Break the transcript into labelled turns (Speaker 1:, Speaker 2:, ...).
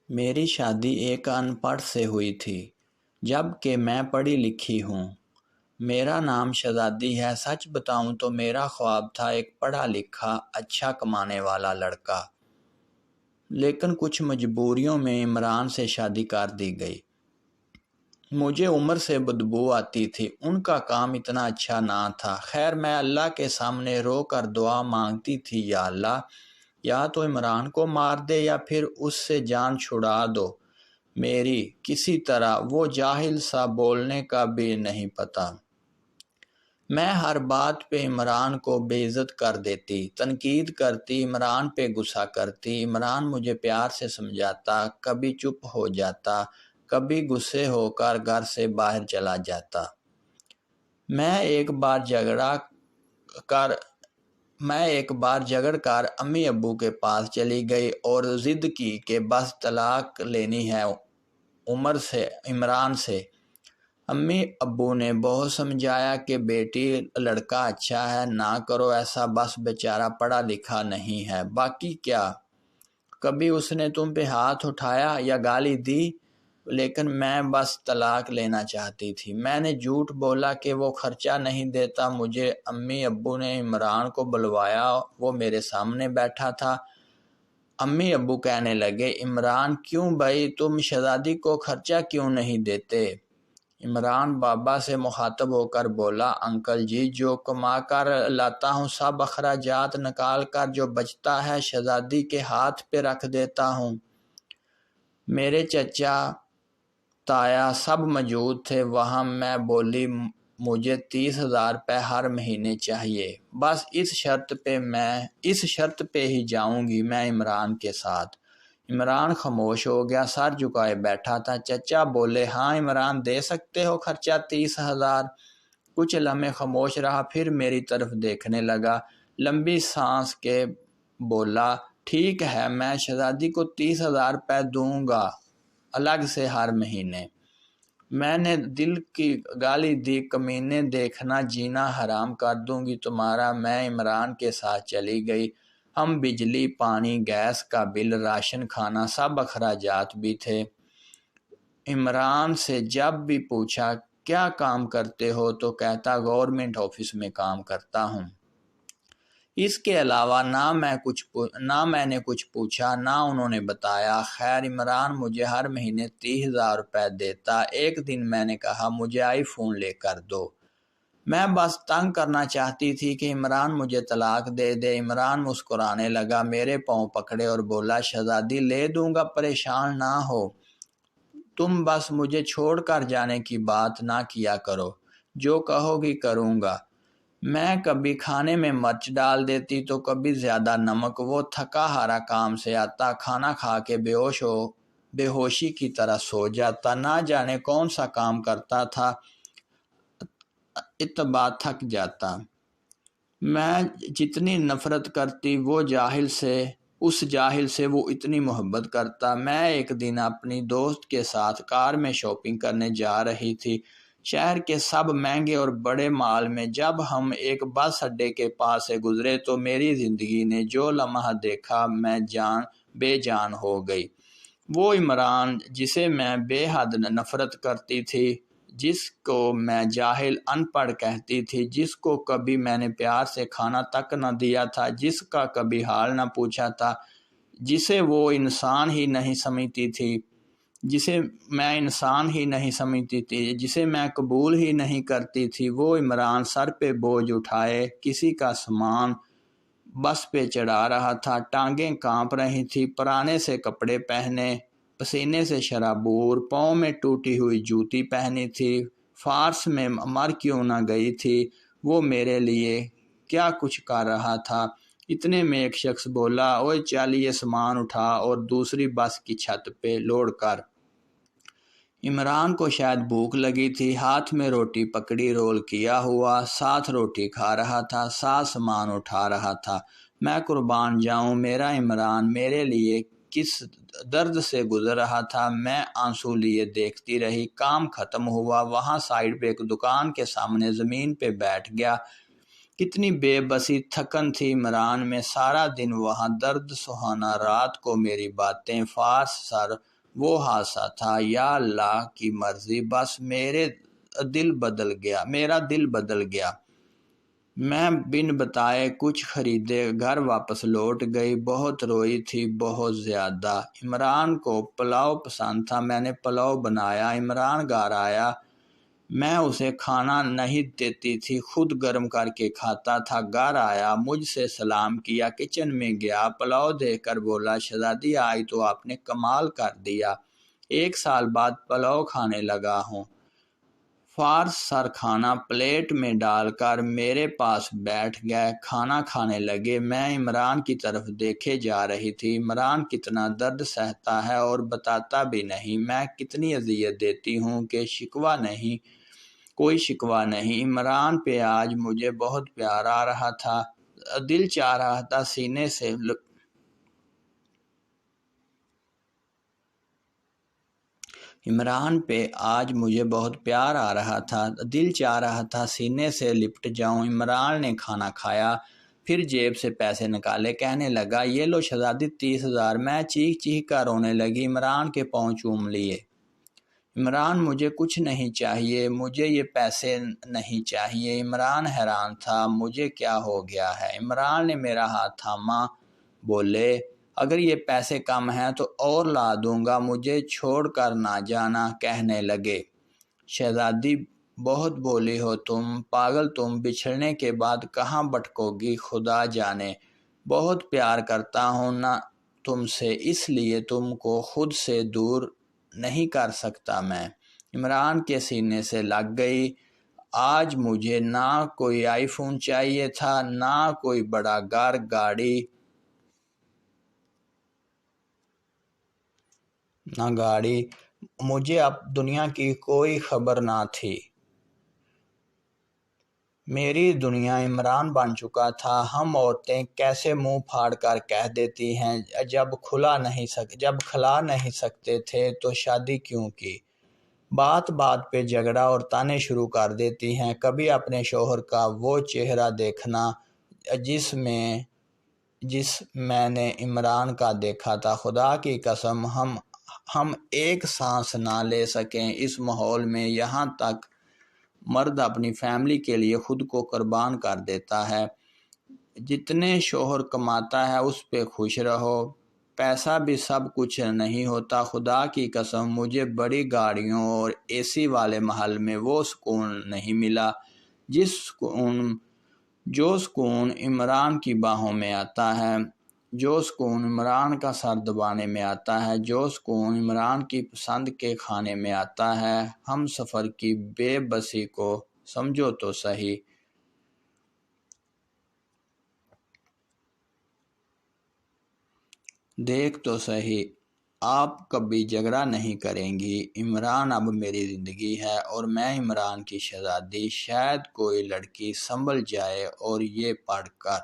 Speaker 1: میری شادی ایک ان پڑھ سے ہوئی تھی، جب کہ میں پڑھی لکھی ہوں۔ میرا نام شہزادی ہے۔ سچ بتاؤں تو میرا خواب تھا ایک پڑھا لکھا، اچھا کمانے والا لڑکا، لیکن کچھ مجبوریوں میں عمران سے شادی کر دی گئی۔ مجھے عمر سے بدبو آتی تھی، ان کا کام اتنا اچھا نہ تھا۔ خیر، میں اللہ کے سامنے رو کر دعا مانگتی تھی، یا اللہ، یا تو عمران کو مار دے یا پھر اس سے جان چھڑا دو میری کسی طرح۔ وہ جاہل سا، بولنے کا بھی نہیں پتا۔ میں ہر بات پہ عمران کو بے عزت کر دیتی، تنقید کرتی، عمران پہ غصہ کرتی۔ عمران مجھے پیار سے سمجھاتا، کبھی چپ ہو جاتا، کبھی غصے ہو کر گھر سے باہر چلا جاتا۔ میں ایک بار جھگڑ کر امی ابو کے پاس چلی گئی اور ضد کی کہ بس طلاق لینی ہے عمران سے۔ امی ابو نے بہت سمجھایا کہ بیٹی، لڑکا اچھا ہے، نہ کرو ایسا، بس بیچارہ پڑھا لکھا نہیں ہے۔ باقی کیا، کبھی اس نے تم پہ ہاتھ اٹھایا یا گالی دی؟ لیکن میں بس طلاق لینا چاہتی تھی۔ میں نے جھوٹ بولا کہ وہ خرچہ نہیں دیتا مجھے۔ امی ابو نے عمران کو بلوایا، وہ میرے سامنے بیٹھا تھا۔ امی ابو کہنے لگے، عمران، کیوں بھائی، تم شہزادی کو خرچہ کیوں نہیں دیتے؟ عمران بابا سے مخاطب ہو کر بولا، انکل جی، جو کما کر لاتا ہوں سب اخراجات نکال کر جو بچتا ہے شہزادی کے ہاتھ پہ رکھ دیتا ہوں۔ میرے چچا تایا سب موجود تھے وہاں۔ میں بولی، مجھے 30,000 روپے ہر مہینے چاہیے، بس اس شرط پہ ہی جاؤں گی میں عمران کے ساتھ۔ عمران خاموش ہو گیا، سر جھکائے بیٹھا تھا۔ چچا بولے، ہاں عمران، دے سکتے ہو خرچہ 30,000؟ کچھ لمحے خاموش رہا، پھر میری طرف دیکھنے لگا، لمبی سانس کے بولا، ٹھیک ہے، میں شہزادی کو 30,000 روپے دوں گا الگ سے ہر مہینے۔ میں نے دل کی گالی دی، کمینے، دیکھنا جینا حرام کر دوں گی تمہارا۔ میں عمران کے ساتھ چلی گئی۔ ہم بجلی، پانی، گیس کا بل، راشن، کھانا، سب اخراجات بھی تھے۔ عمران سے جب بھی پوچھا کیا کام کرتے ہو تو کہتا گورنمنٹ آفس میں کام کرتا ہوں۔ اس کے علاوہ نہ میں نے کچھ پوچھا، نہ انہوں نے بتایا۔ خیر، عمران مجھے ہر مہینے 30,000 روپے دیتا۔ ایک دن میں نے کہا، مجھے آئی فون لے کر دو۔ میں بس تنگ کرنا چاہتی تھی کہ عمران مجھے طلاق دے دے۔ عمران مسکرانے لگا، میرے پاؤں پکڑے اور بولا، شہزادی، لے دوں گا، پریشان نہ ہو، تم بس مجھے چھوڑ کر جانے کی بات نہ کیا کرو، جو کہو گی کروں گا۔ میں کبھی کھانے میں مرچ ڈال دیتی تو کبھی زیادہ نمک۔ وہ تھکا ہارا کام سے آتا، کھانا کھا کے بے ہوشی کی طرح سو جاتا۔ نہ جانے کون سا کام کرتا تھا، اتباع تھک جاتا۔ میں جتنی نفرت کرتی اس جاہل سے وہ اتنی محبت کرتا۔ میں ایک دن اپنی دوست کے ساتھ کار میں شاپنگ کرنے جا رہی تھی، شہر کے سب مہنگے اور بڑے مال میں۔ جب ہم ایک بس اڈے کے پاس سے گزرے تو میری زندگی نے جو لمحہ دیکھا، میں بے جان ہو گئی۔ وہ عمران جسے میں بے حد نفرت کرتی تھی، جس کو میں جاہل، ان پڑھ کہتی تھی، جس کو کبھی میں نے پیار سے کھانا تک نہ دیا تھا، جس کا کبھی حال نہ پوچھا تھا، جسے وہ انسان ہی نہیں سمجھتی تھی، جسے میں قبول ہی نہیں کرتی تھی، وہ عمران سر پہ بوجھ اٹھائے کسی کا سامان بس پہ چڑھا رہا تھا۔ ٹانگیں کانپ رہی تھی، پرانے سے کپڑے پہنے، پسینے سے شرابور، پاؤں میں ٹوٹی ہوئی جوتی پہنی تھی، فارس میں مر کیوں نہ گئی تھی۔ وہ میرے لیے کیا کچھ کر رہا تھا۔ اتنے میں ایک شخص بولا، اوئے چل، یہ سامان اٹھا اور دوسری بس کی چھت پہ لوڈ کر۔ عمران کو شاید بھوک لگی تھی، ہاتھ میں روٹی پکڑی، رول کیا ہوا، ساتھ روٹی کھا رہا تھا، ساتھ سامان اٹھا رہا تھا۔ میں قربان جاؤں، میرا عمران میرے لیے کس درد سے گزر رہا تھا۔ میں آنسو لیے دیکھتی رہی۔ کام ختم ہوا، وہاں سائڈ پہ ایک دکان کے سامنے زمین پہ بیٹھ گیا۔ کتنی بے بسی، تھکن تھی عمران میں، سارا دن وہاں، درد سہانا رات کو میری باتیں، فارس سر وہ حادثہ تھا، یا اللہ کی مرضی، بس میرا دل بدل گیا۔ میں بن بتائے کچھ خریدے، گھر واپس لوٹ گئی، بہت روئی تھی، بہت زیادہ۔ عمران کو پلاؤ پسند تھا، میں نے پلاؤ بنایا، عمران گھر آیا، میں اسے کھانا نہیں دیتی تھی، خود گرم کر کے کھاتا تھا۔ گھر آیا، مجھ سے سلام کیا، کچن میں گیا، پلاؤ دیکھ کر بولا شہزادی آج تو آپ نے کمال کر دیا، 1 سال بعد پلاؤ کھانے لگا ہوں۔ فارس سر کھانا پلیٹ میں ڈال کر میرے پاس بیٹھ گئے، کھانا کھانے لگے۔ میں عمران کی طرف دیکھے جا رہی تھی، عمران کتنا درد سہتا ہے اور بتاتا بھی نہیں، میں کتنی اذیت دیتی ہوں کہ کوئی شکوہ نہیں۔ عمران پہ آج مجھے بہت پیار آ رہا تھا، دل چاہ رہا تھا سینے سے عمران پہ آج مجھے بہت پیار آ رہا تھا، دل چاہ رہا تھا سینے سے لپٹ جاؤں۔ عمران نے کھانا کھایا، پھر جیب سے پیسے نکالے، کہنے لگا یہ لو شہزادی 30,000۔ میں چیخ چیخ کر رونے لگی، عمران کے پاؤں چوم لیے۔ عمران مجھے کچھ نہیں چاہیے، مجھے یہ پیسے نہیں چاہیے۔ عمران حیران تھا مجھے کیا ہو گیا ہے۔ عمران نے میرا ہاتھ تھاما، بولے اگر یہ پیسے کم ہیں تو اور لا دوں گا، مجھے چھوڑ کر نہ جانا۔ کہنے لگے شہزادی بہت بولی ہو تم، پاگل تم، بچھڑنے کے بعد کہاں بھٹکو گی خدا جانے۔ بہت پیار کرتا ہوں نا تم سے، اس لیے تم کو خود سے دور نہیں کر سکتا میں۔ عمران کے سینے سے لگ گئی۔ آج مجھے نہ کوئی آئی فون چاہیے تھا، نہ کوئی بڑا گاڑی، مجھے اب دنیا کی کوئی خبر نہ تھی۔ میری دنیا عمران بن چکا تھا۔ ہم عورتیں کیسے منہ پھاڑ کر کہہ دیتی ہیں جب کھلا نہیں سکتے تھے تو شادی کیوں کی۔ بات بات پہ جھگڑا اور تانے شروع کر دیتی ہیں۔ کبھی اپنے شوہر کا وہ چہرہ دیکھنا جس میں نے عمران کا دیکھا تھا، خدا کی قسم ہم ایک سانس نہ لے سکیں اس ماحول میں۔ یہاں تک مرد اپنی فیملی کے لیے خود کو قربان کر دیتا ہے۔ جتنے شوہر کماتا ہے اس پہ خوش رہو، پیسہ بھی سب کچھ نہیں ہوتا۔ خدا کی قسم مجھے بڑی گاڑیوں اور AC والے محل میں وہ سکون نہیں ملا جو سکون عمران کی باہوں میں آتا ہے، جو سکون عمران کا سر دبانے میں آتا ہے، جو سکون عمران کی پسند کے کھانے میں آتا ہے۔ ہم سفر کی بے بسی کو سمجھو تو صحیح۔ دیکھ تو صحیح، آپ کبھی جھگڑا نہیں کریں گی۔ عمران اب میری زندگی ہے اور میں عمران کی شہزادی۔ شاید کوئی لڑکی سنبھل جائے اور یہ پڑھ کر